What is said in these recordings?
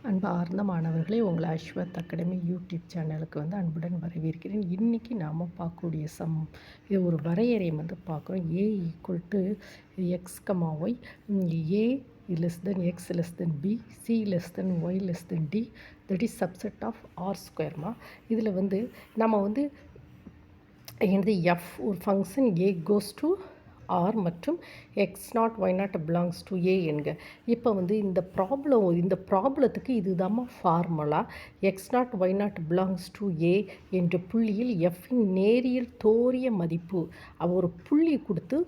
அன்பார்ந்த மாணவர்களே, உங்களை அஸ்வத் அகாடமி யூடியூப் சேனலுக்கு அன்புடன் வரவேற்கிறேன். இன்றைக்கி நாம் பார்க்கக்கூடிய இது ஒரு வரையறை பார்க்குறோம். A equal to X comma Y, A less than X less than B, C less than Y less than D, that is subset of R ஸ்கொயர்மா. இதில் நம்ம எஃப் ஒரு function A goes to R மற்றும் X not Y not belongs to A என்க. இப்போ இந்த ப்ராப்ளத்துக்கு இதுதாம்மா formula. X not Y not belongs to A என்ற புள்ளியில் எஃப்பின் நேரியல் தோரிய மதிப்பு ஒரு புள்ளி கொடுத்து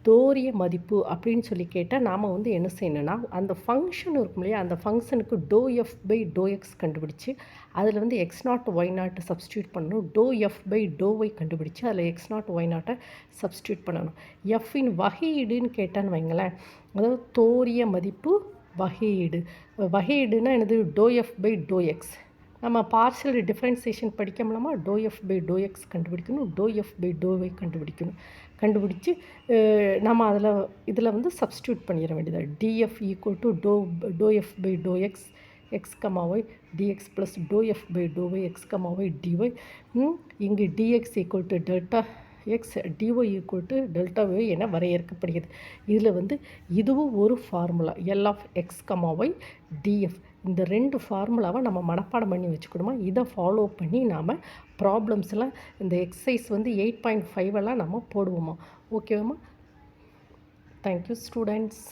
தோரிய மதிப்பு அப்படின்னு சொல்லி கேட்டால் நாம் என்ன செய்யணும்னா, அந்த ஃபங்க்ஷன் இருக்கும் இல்லையா, அந்த ஃபங்க்ஷனுக்கு dow F by to x கண்டுபிடிச்சி அதில் எக்ஸ் நாட் ஒய் நாட்டை சப்ஸ்டியூட் பண்ணணும். Dow F by to Y கண்டுபிடிச்சி அதில் எக்ஸ் நாட் ஒய் நாட்டை சப்ஸ்டியூட் பண்ணணும். எஃப்பின் வகையீடுன்னு கேட்டான்னு வைங்களேன், அதாவது தோரிய மதிப்பு வகையீடுனா என்னது? Do F by to X. நம்ம பார்ஷியல் டிஃப்ரென்சியேஷன் படிக்கணும்னா do F by to X கண்டுபிடிக்கணும், do F by to Y கண்டுபிடிச்சி நம்ம இதில் சப்ஸ்டியூட் பண்ணிட வேண்டியது. DF equal to do F by to X X comma Y DX plus do F by to Y X comma Y DY. இங்கு DX equal to delta X DY equal to delta Y என வரையறுக்கப்படுகிறது. இதில் இதுவும் ஒரு formula, L of x comma y df. இந்த ரெண்டு ஃபார்முலாவை நம்ம மனப்பாடம் பண்ணி வச்சுக்கணுமா. இதை ஃபாலோ பண்ணி நாம் ப்ராப்ளம்ஸ்லாம் இந்த எக்ஸசைஸ் 8.5 எல்லாம் நம்ம போடுவோமா. ஓகேவாம்மா? Thank you students.